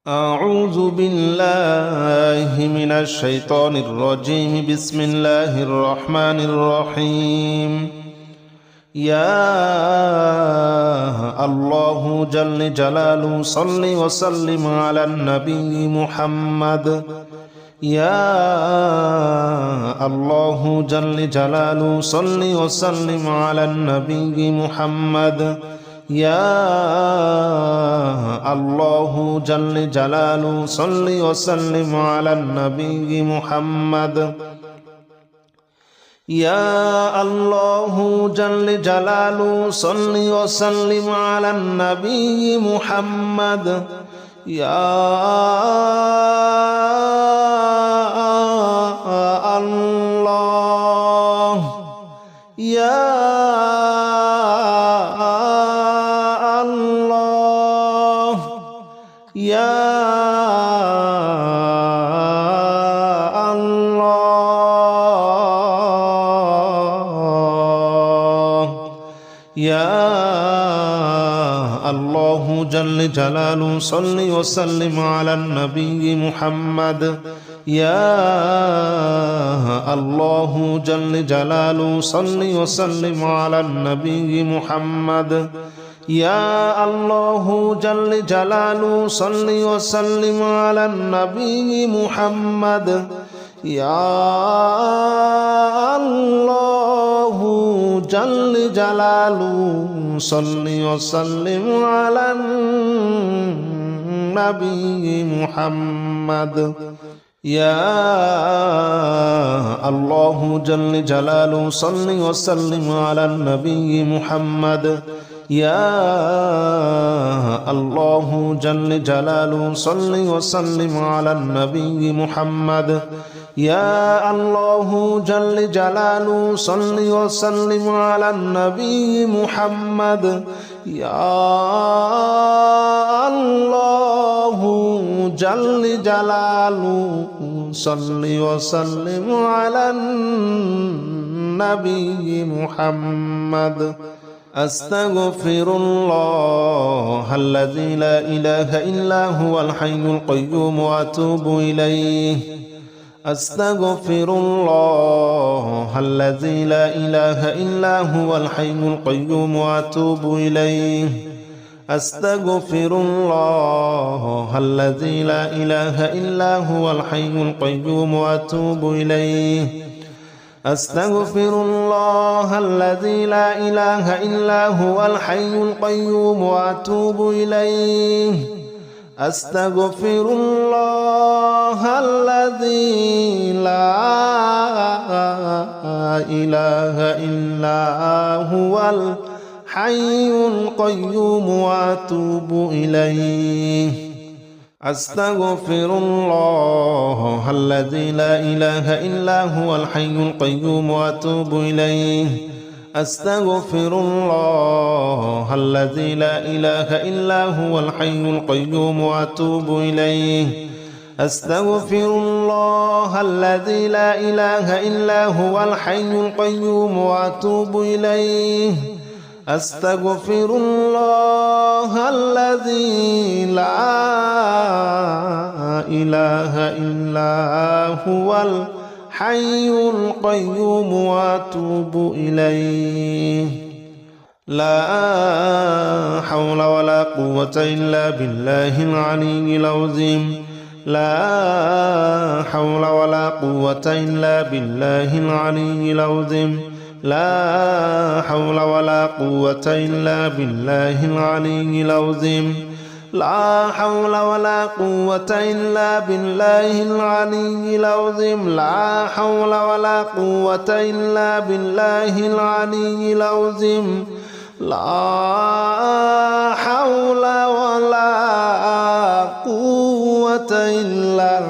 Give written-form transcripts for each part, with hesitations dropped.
أعوذ بالله من الشيطان الرجيم. بسم الله الرحمن الرحيم. يا الله جل جلاله صل وسلم على النبي محمد. يا الله جل جلاله صل وسلم على النبي محمد. يا الله جل جلاله صل وسلم على النبي محمد. يا الله جل جلاله صل وسلم على النبي محمد. يا الله يا يا الله يا الله جل جلاله صل وسلم على النبي محمد. يا الله جل جلاله صل وسلم على النبي محمد. يا الله جل جلاله صل وسلم على النبي محمد. يا الله جل جلاله صل وسلم على النبي محمد. يا الله جل جلاله صل وسلم على النبي محمد. يا الله جل جلاله صل وسلم على النبي محمد. يا الله جل جلاله صل وسلم على النبي محمد. يا الله جل جلاله صل وسلم على النبي محمد. أستغفر الله الذي لا إله إلا هو الحي القيوم وأتوب إليه. أستغفر الله الذي لا إله إلا هو الحي القيوم وأتوب إليه. أستغفر الله الذي لا إله إلا هو الحي القيوم وأتوب إليه. أستغفر الله الذي لا إله إلا هو الحي القيوم وأتوب إليه. أستغفر الله الذي لا إله إلا هو الحي القيوم وأتوب إليه. أستغفر الله الذي لا إله إلا هو الحي القيوم وأتوب إليه. أستغفر الله الذي لا إله إلا هو الحي القيوم وأتوب إليه. أستغفر الله الذي لا إله إلا هو الحي القيوم وأتوب إليه. أستغفر الله الذي لا إله إلا هو الحي القيوم وأتوب إليه. لا حول ولا قوة إلا بالله العلي العظيم. لا حول ولا قوة إلا بالله العلي العظيم. لا حول ولا قوة إلا بالله العلي العظيم. لا حول ولا قوة إلا بالله العلي العظيم. لا حول ولا قوة إلا بالله العلي العظيم. لا حول ولا قوة إلا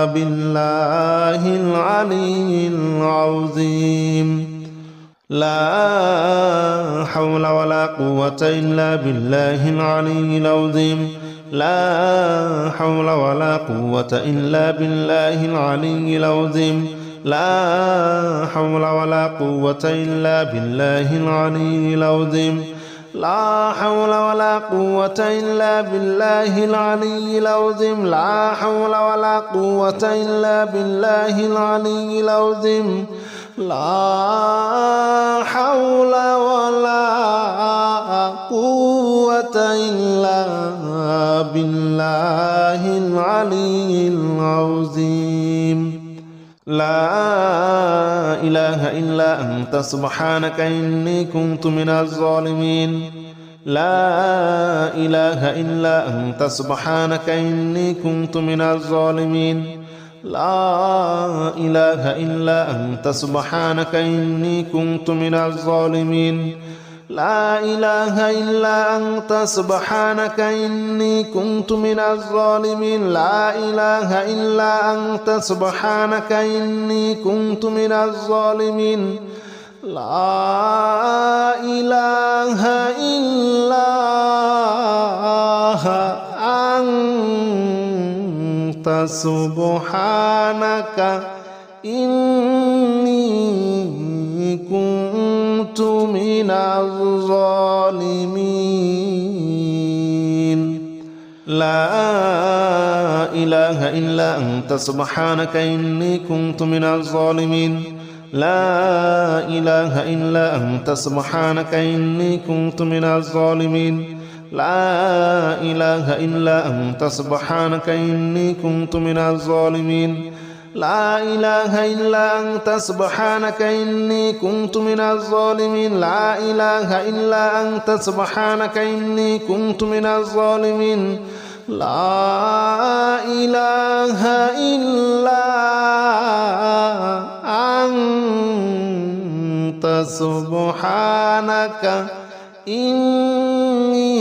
بالله العلي العظيم. لا حول ولا قوة إلا بالله العلي العظيم. لا حول ولا قوة إلا بالله العلي العظيم. لا حول ولا قوة إلا بالله العلي العظيم. لا حول ولا قوة إلا بالله العلي العظيم لا حول ولا قوة إلا بالله العلي العظيم لا حول ولا قوة إلا بالله العلي العظيم لا إله إلا أنت سبحانك إني كنت من الظالمين لا إله إلا أنت سبحانك إني كنت من الظالمين لا إله إلا أنت سبحانك إني كنت من الظالمين لا إله إلا أنت سبحانك إني كنت من الظالمين لا إله إلا أنت سبحانك إني كنت من الظالمين لا إله إلا أنت سبحانك إني كنت من الظالمين لا إله إلا أنت سبحانك إني كنت من الظالمين لا إله إلا أنت سبحانك إني كنت من الظالمين لا إله إلا أنت سبحانك إني كنت من الظالمين لا إله إلا أنت سبحانك إني كنت من الظالمين لا إله إلا أنت سبحانك إني كنت من الظالمين لا إله إلا أنت سبحانك إني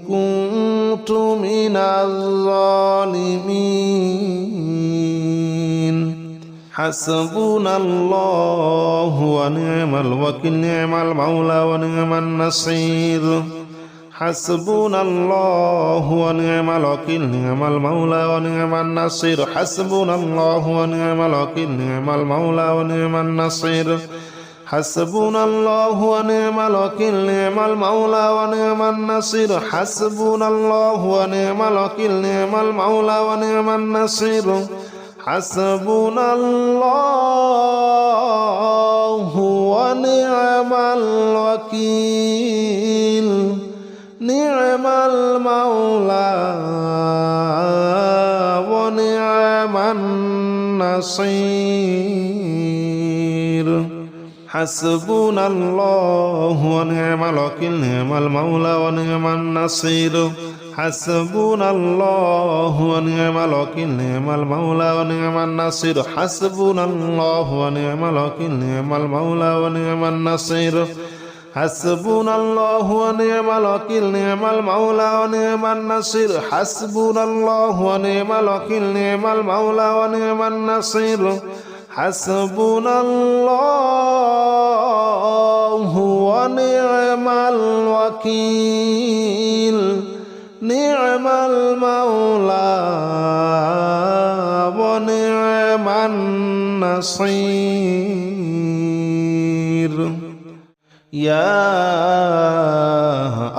كنت من الظالمين حسبنا الله ونعم الوكيل نعم المولى ونعم النصير حسبنا الله ونعم الوكيل نعم المولى ونعم النصير حسبنا الله ونعم الوكيل نعم المولى ونعم النصير حسبنا الله ونعم الوكيل نعم المولى ونعم النصير حسبنا الله ونعم الوكيل نعم المولى ونعم النصير حسبنا الله ونعم الوكيل نعم المولى ونعم النصير حسبنا الله ونعم الوكيل نعم المولى ونعم النصير حسبنا الله ونعم الوكيل نعم المولى ونعم النصير حسبنا الله ونعم الوكيل نعم المولى ونعم النصير حسبنا الله ونعم الوكيل نعم المولى ونعم النصير حسبنا الله ونعم الوكيل نعم المولى ونعم النصير حسبنا الله ونعم الوكيل نعم المولى ونعم النصير يا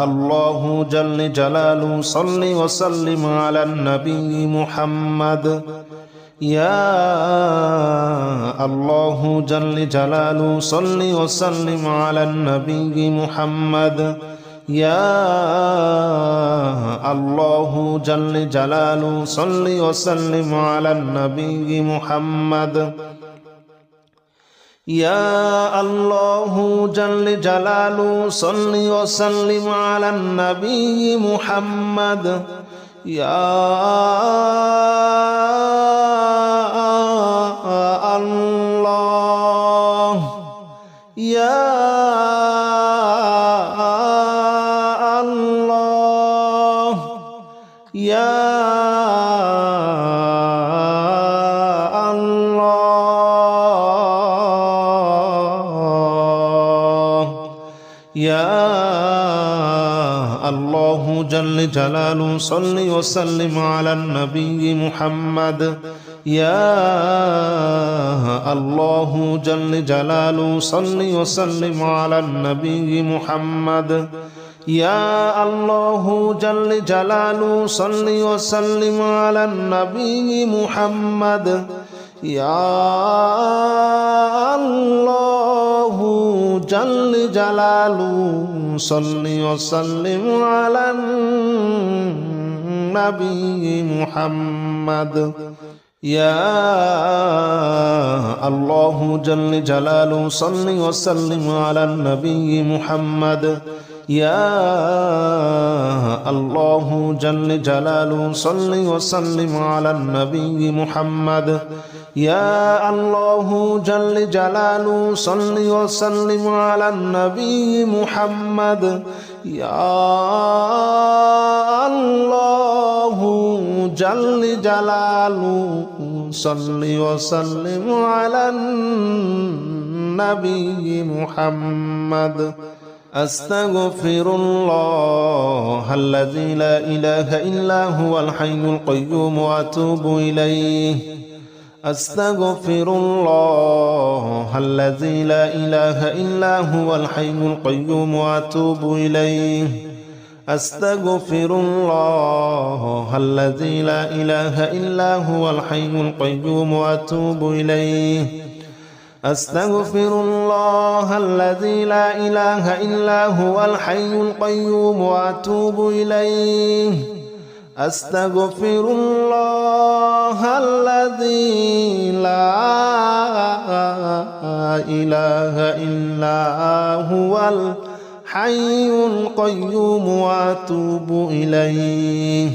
الله جل جلاله صل وسلم على النبي محمد يا الله جل جلاله صل وسلم على النبي محمد يا الله جل جلاله صل وسلم على النبي محمد يا الله جل جلاله صل وسلم على النبي محمد يا الله يا الله يا يا الله جل جلاله صل وسلم على النبي محمد يا الله جل جلاله صل وسلم على النبي محمد يا الله جل جلاله صل وسلم على النبي محمد يا الله جل جلاله صل وسلم على النبي محمد يا الله جل جلاله صل وسلم على النبي محمد يا الله جل جلاله صل وسلم على النبي محمد يا الله جل جلاله صل وسلم على النبي محمد يا الله جل جلاله صل وسلم على النبي محمد أستغفر الله الذي لا إله إلا هو الحي القيوم وأتوب إليه أستغفر الله الذي لا إله إلا هو الحي القيوم وأتوب إليه أستغفر الله الذي لا إله إلا هو الحي القيوم وأتوب إليه أستغفر الله الذي لا إله إلا هو الحي القيوم وأتوب إليه أستغفر الله الذي لا إله إلا هو الحي القيوم وأتوب إليه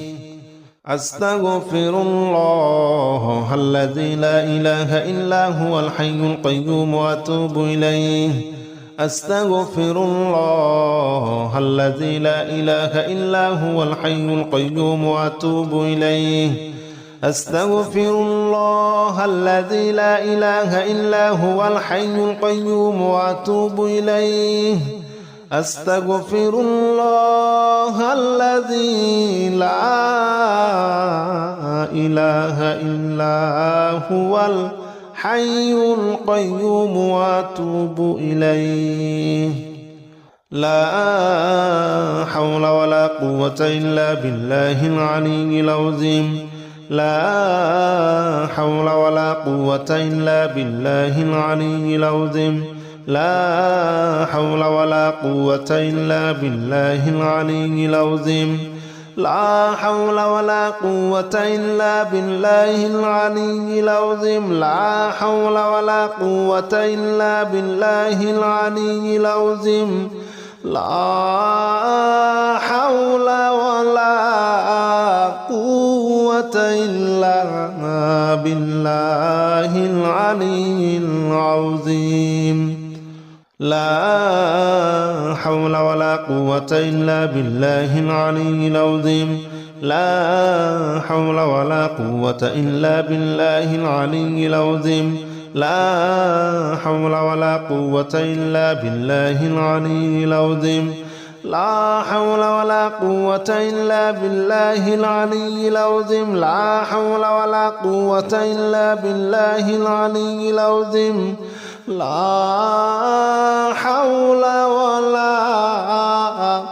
أستغفر الله الذي لا إله إلا هو الحي القيوم وأتوب إليه أستغفر الله الذي لا إله إلا هو الحي القيوم وأتوب إليه أستغفر الله الذي لا إله إلا هو الحي القيوم وأتوب إليه أستغفر الله الذي لا إله إلا هو الحي القيوم وأتوب إليه لا حول ولا قوة إلا بالله العلي العظيم لا حول ولا قوة إلا بالله العلي العظيم لا حول ولا قوة إلا بالله العلي العظيم لا حول ولا قوة إلا بالله العلي العظيم لا حول ولا قوة إلا بالله العلي العظيم لا حول ولا قوة إلا بالله العلي العظيم لا حول ولا قوة إلا بالله العلي العظيم لا حول ولا قوة إلا بالله العلي العظيم لا حول ولا قوة إلا بالله العلي العظيم لا حول ولا قوة إلا بالله العلي العظيم لا حول ولا قوة إلا بالله العلي العظيم لا حول ولا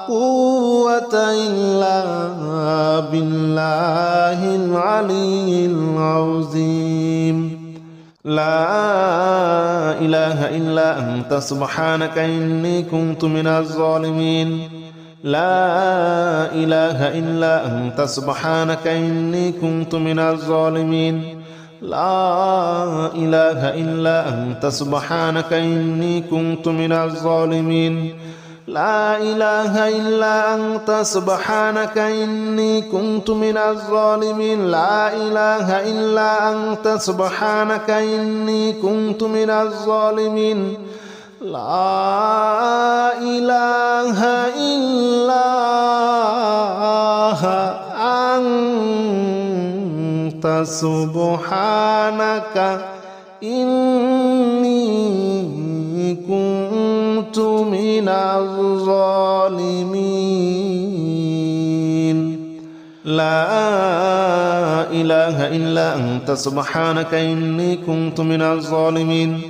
قوة إلا بالله العلي العظيم لا إله إلا أنت سبحانك إني كنت من الظالمين لا إله إلا أنت سبحانك إني كنت من الظالمين لا إله إلا أنت سبحانك إني كنت من الظالمين لا إله إلا أنت سبحانك إني كنت من الظالمين لا إله إلا أنت سبحانك إني كنت من الظالمين لا إله إلا أنت سبحانك إني كنت من الظالمين لا إله إلا أنت سبحانك إني كنت من الظالمين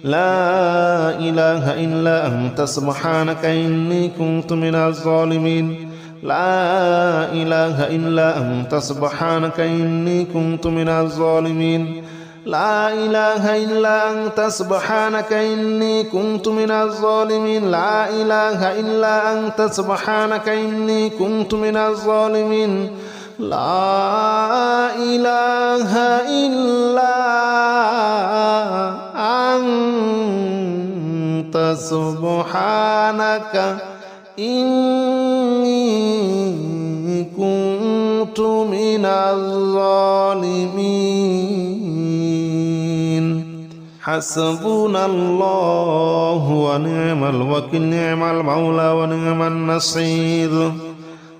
لا إله إلا أنت سبحانك إني كنت من الظالمين لا إله إلا أنت سبحانك إني كنت من الظالمين لا إله إلا أنت سبحانك إني كنت من الظالمين لا إله إلا أنت سبحانك إني كنت من الظالمين لا إله إلا أنت سبحانك إني كنت من الظالمين حسبنا الله ونعم الوكيل نعم المولى ونعم النصير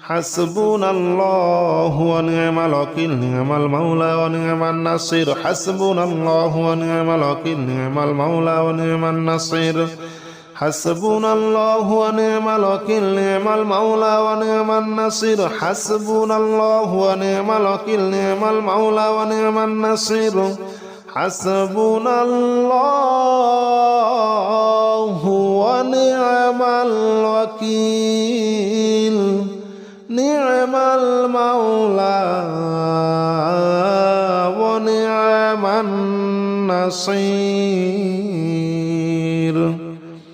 حسبنا الله ونعم الوكيل نعم المولى ونعم النصير حسبنا الله ونعم الوكيل نعم المولى ونعم النصير حسبنا الله ونعم الوكيل نعم المولى ونعم النصير حسبنا الله ونعم الوكيل نعم المولى ونعم النصير حسبنا الله ونعم الوكيل نعم المولى ونعم النصير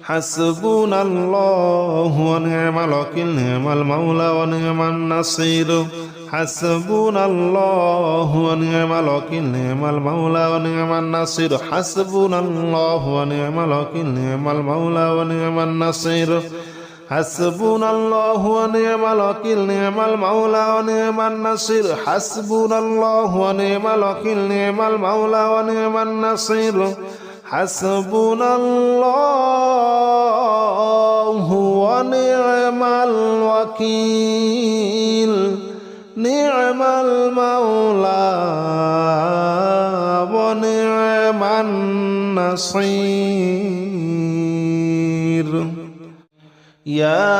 حسبنا الله ونعم الوكيل نعم المولى ونعم النصير حسبنا الله ونعم الوكيل نعم المولى ونعم النصير حسبنا الله ونعم الوكيل نعم المولى ونعم النصير حسبنا الله ونعم الوكيل نعم المولى ونعم النصير حسبنا الله ونعم الوكيل نعم المولى ونعم النصير حسبنا الله ونعم الوكيل نعم المولى ونعم النصير يا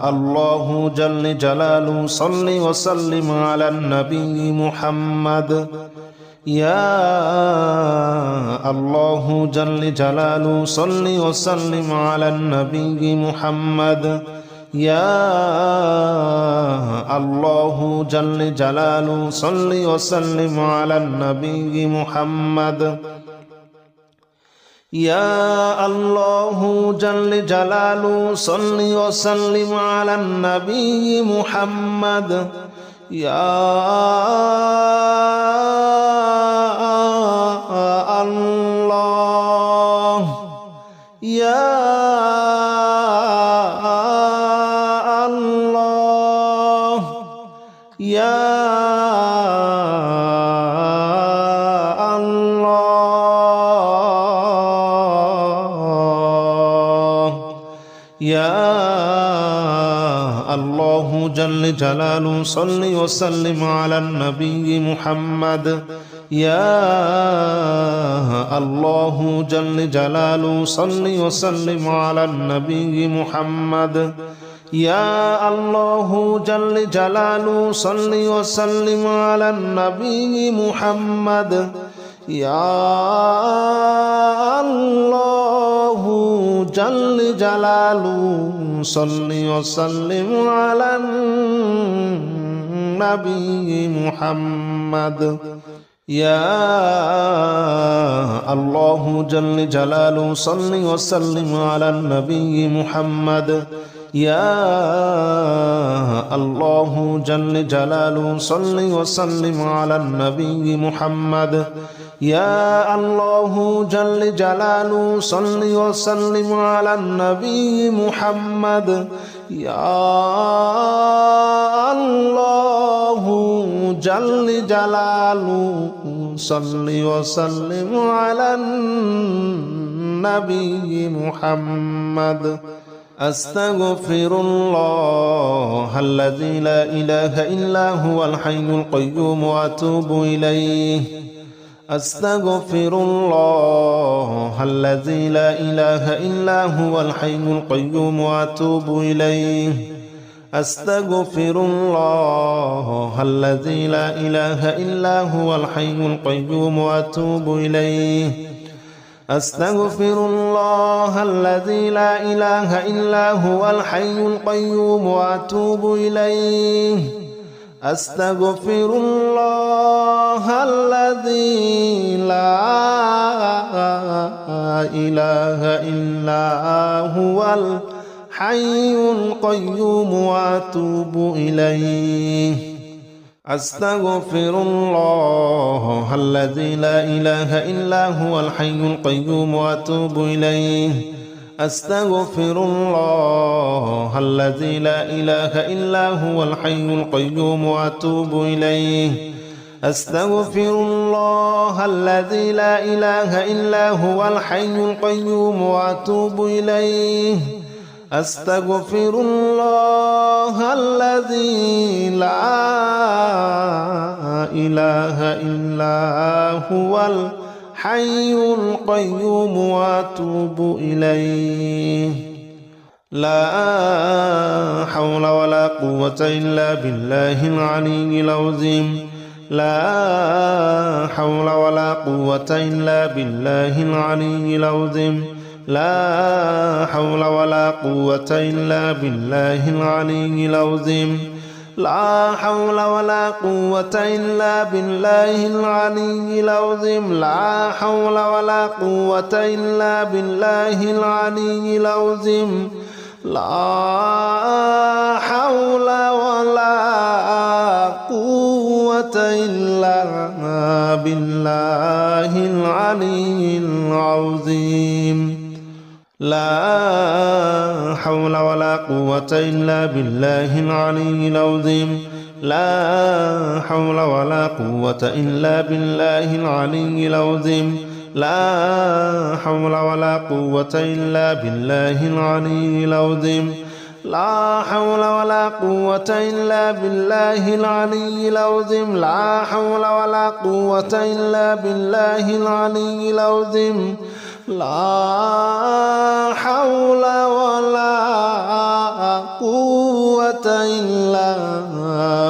الله جل جلاله صل وسلم على النبي محمد يا الله جل جلاله صل وسلم على النبي محمد يا الله جل جلاله صل وسلم على النبي محمد يا الله جل جلاله صل وسلم على النبي محمد يا الله يا الله يا يا الله جل جلاله صل وسلم على النبي محمد يا الله جل جلاله صل وسلم على النبي محمد يا الله جل جلاله صل وسلم على النبي محمد يا الله جل جلاله صل وسلم على النبي محمد يا الله جل جلاله صل وسلم على النبي محمد يا الله جل جلاله صل وسلم على النبي محمد يا الله جل جلاله صل وسلم على النبي محمد يا الله جل جلاله صل وسلم على النبي محمد أستغفر الله الذي لا إله إلا هو الحي القيوم وأتوب إليه أستغفر الله الذي لا إله إلا هو الحي القيوم وأتوب إليه أستغفر الله الذي لا إله إلا هو الحي القيوم وأتوب إليه أستغفر الله الذي لا إله إلا هو الحي القيوم وأتوب إليه أستغفر الله الذي لا إله إلا هو الحي القيوم وأتوب إليه أستغفر الله الذي لا إله إلا هو الحي القيوم وأتوب إليه أستغفر الله الذي لا إله إلا هو الحي القيوم وأتوب إليه أستغفر الله الذي لا إله إلا هو الحي القيوم وأتوب إليه أستغفر الله الذي لا إله إلا هو الحي القيوم وأتوب إليه لا حول ولا قوة إلا بالله العلي العظيم لا حول ولا قوة إلا بالله العلي العظيم لا حول ولا قوة إلا بالله العلي العظيم لا حول ولا قوة إلا بالله العلي العظيم لا حول ولا قوة إلا بالله العلي العظيم لا حول ولا قوة إلا بالله العلي العظيم لا حول ولا قوة إلا بالله العلي العظيم لا حول ولا قوة إلا بالله العلي العظيم لا حول ولا قوة إلا بالله العلي العظيم لا حول ولا قوة إلا بالله العلي العظيم لا حول ولا قوة إلا بالله العلي العظيم لا حول ولا قوة إلا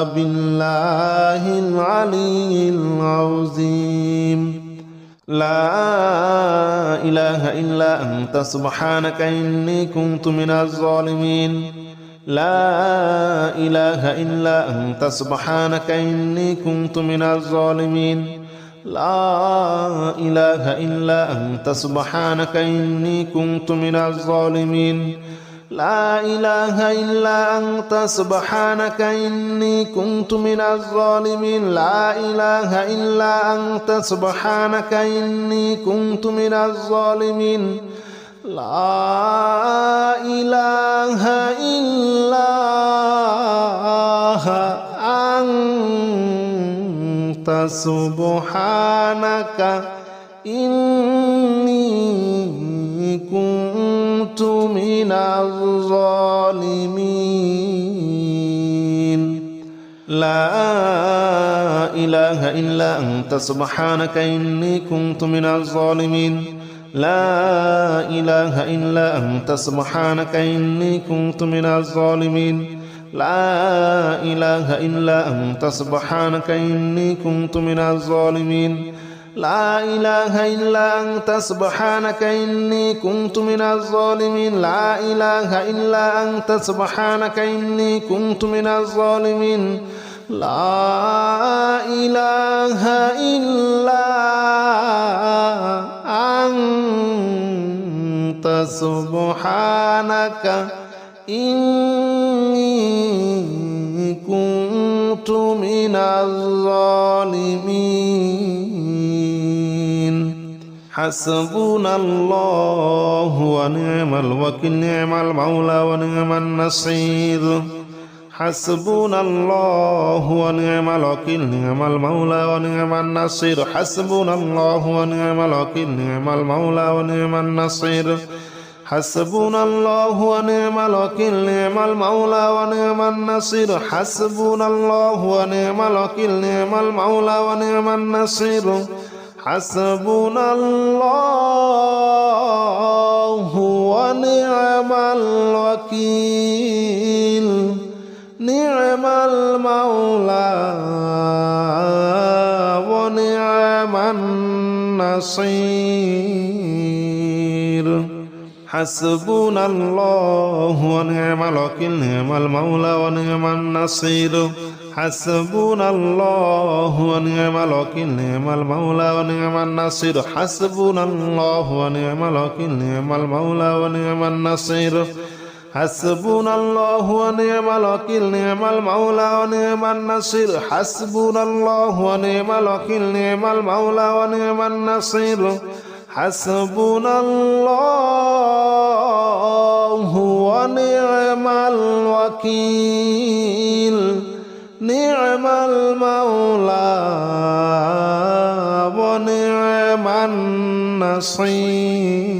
بالله العلي العظيم لا إله إلا أنت سبحانك إني كنت من الظالمين لا إله إلا أنت سبحانك إني كنت من الظالمين لا إله إلا أنت سبحانك إني كنت من الظالمين لا إله إلا أنت سبحانك إني كنت من الظالمين لا إله إلا أنت سبحانك إني كنت من الظالمين لا إله إلا أنت سبحانك إني كنت من الظالمين لا إله إلا أنت سبحانك إني كنت من الظالمين لا إله إلا أنت سبحانك إني كنت من الظالمين لا إله إلا أنت سبحانك إني كنت من الظالمين لا إله إلا أنت سبحانك إني كنت من الظالمين لا إله إلا أنت سبحانك إني كنت من الظالمين لا إله إلا أنت سبحانك إني كنت من الظالمين حسبنا الله ونعم الوكيل نعم المولى ونعم النصير حسبنا الله ونعم الوكيل نعم المولى ونعم النصير حسبنا الله ونعم الوكيل نعم المولى ونعم النصير حسبنا الله ونعم الوكيل نعم المولى ونعم النصير حسبنا الله ونعم الوكيل نعم المولى ونعم النصير حسبنا الله ونعم الوكيل نعم المولى ونعم النصير حسبنا الله ونعم الوكيل نعم المولى ونعم النصير حسبنا الله ونعم الوكيل نعم المولى ونعم النصير حسبنا الله ونعم الوكيل نعم المولى ونعم النصير حسبنا الله ونعم الوكيل نعم المولى ونعم النصير حسبنا الله ونعم الوكيل نعم المولى ونعم النصير حسبنا الله ونعم الوكيل نعم المولى ونعم النصير